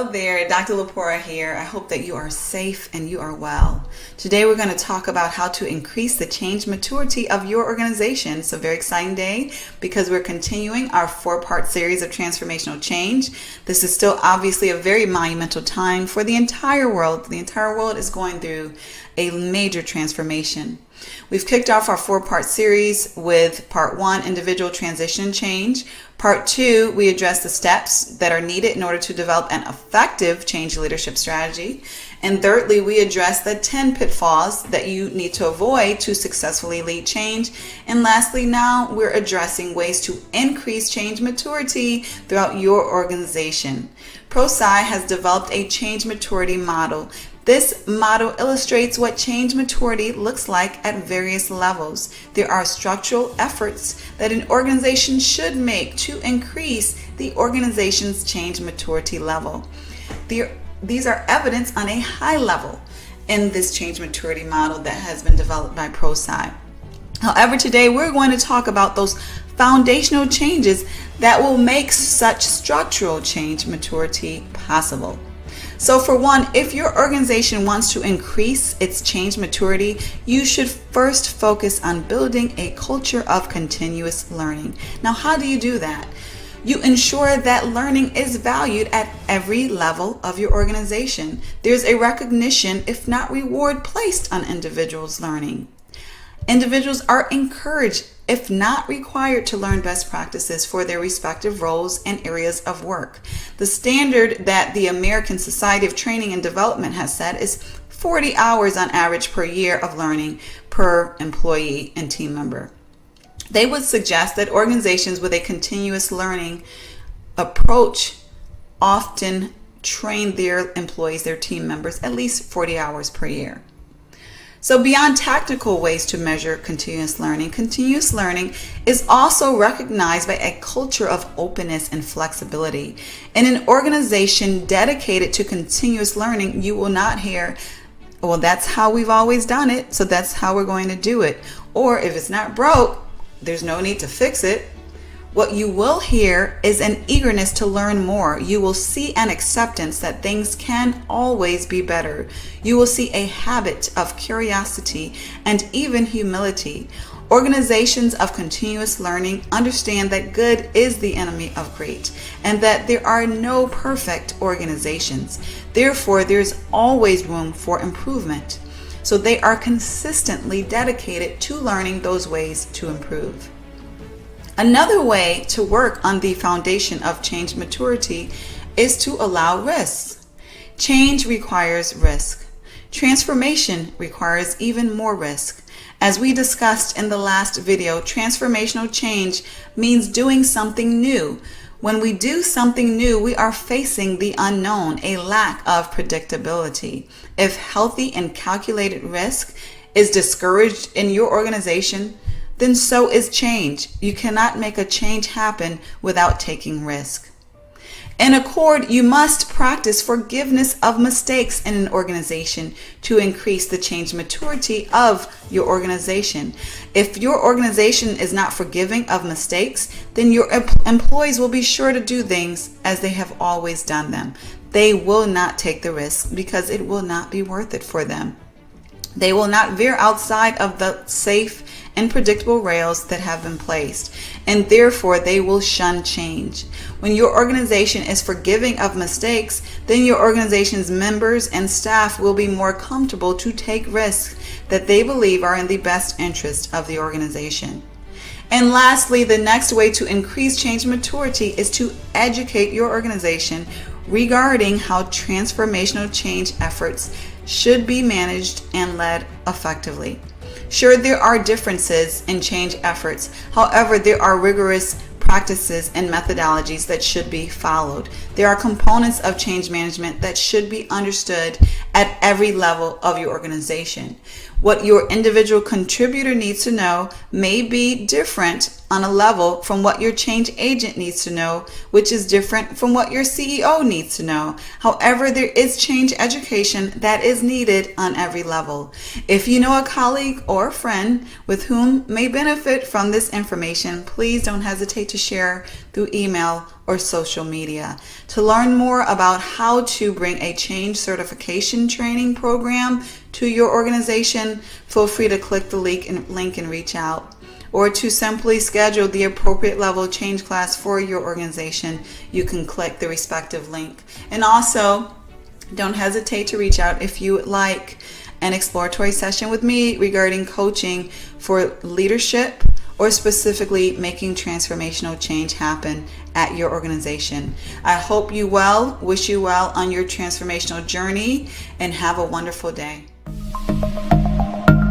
Hello there, Dr. Lepora here. I hope that you are safe and you are well. Today we're going to talk about how to increase the change maturity of your organization. It's a very exciting day because we're continuing our 4-part series of transformational change. This is still obviously a very monumental time for the entire world. The entire world is going through a major transformation. We've kicked off our 4-part series with part 1, individual transition change. Part 2, we address the steps that are needed in order to develop an effective change leadership strategy. And thirdly, we address the 10 pitfalls that you need to avoid to successfully lead change. And lastly, now we're addressing ways to increase change maturity throughout your organization. ProSci has developed a change maturity model. This model illustrates what change maturity looks like at various levels. There are structural efforts that an organization should make to increase the organization's change maturity level. These are evidenced on a high level in this change maturity model that has been developed by ProSci. However, today we're going to talk about those foundational changes that will make such structural change maturity possible. So for one, if your organization wants to increase its change maturity, you should first focus on building a culture of continuous learning. Now, how do you do that? You ensure that learning is valued at every level of your organization. There's a recognition, if not reward, placed on individuals' learning. Individuals are encouraged, if not required, to learn best practices for their respective roles and areas of work. The standard that the American Society of Training and Development has set is 40 hours on average per year of learning per employee and team member. They would suggest that organizations with a continuous learning approach often train their employees, their team members, at least 40 hours per year. So beyond tactical ways to measure continuous learning is also recognized by a culture of openness and flexibility. In an organization dedicated to continuous learning, you will not hear, well, that's how we've always done it, so that's how we're going to do it. Or if it's not broke, there's no need to fix it. What you will hear is an eagerness to learn more. You will see an acceptance that things can always be better. You will see a habit of curiosity and even humility. Organizations of continuous learning understand that good is the enemy of great and that there are no perfect organizations. Therefore, there's always room for improvement. So they are consistently dedicated to learning those ways to improve. Another way to work on the foundation of change maturity is to allow risks. Change requires risk. Transformation requires even more risk. As we discussed in the last video, transformational change means doing something new. When we do something new, we are facing the unknown, a lack of predictability. If healthy and calculated risk is discouraged in your organization, then so is change. You cannot make a change happen without taking risk. In accord, you must practice forgiveness of mistakes in an organization to increase the change maturity of your organization. If your organization is not forgiving of mistakes, then your employees will be sure to do things as they have always done them. They will not take the risk because it will not be worth it for them. They will not veer outside of the safe and predictable rails that have been placed, and therefore they will shun change. When your organization is forgiving of mistakes, then your organization's members and staff will be more comfortable to take risks that they believe are in the best interest of the organization. And lastly, the next way to increase change maturity is to educate your organization regarding how transformational change efforts should be managed and led effectively. Sure, there are differences in change efforts. However, there are rigorous practices and methodologies that should be followed. There are components of change management that should be understood at every level of your organization. What your individual contributor needs to know may be different on a level from what your change agent needs to know, which is different from what your CEO needs to know. However, there is change education that is needed on every level. If you know a colleague or a friend with whom may benefit from this information, please don't hesitate to share through email or social media. To learn more about how to bring a change certification training program to your organization, feel free to click the link and reach out. Or to simply schedule the appropriate level change class for your organization, you can click the respective link. And also, don't hesitate to reach out if you would like an exploratory session with me regarding coaching for leadership or specifically making transformational change happen at your organization. I hope you well, wish you well on your transformational journey, and have a wonderful day.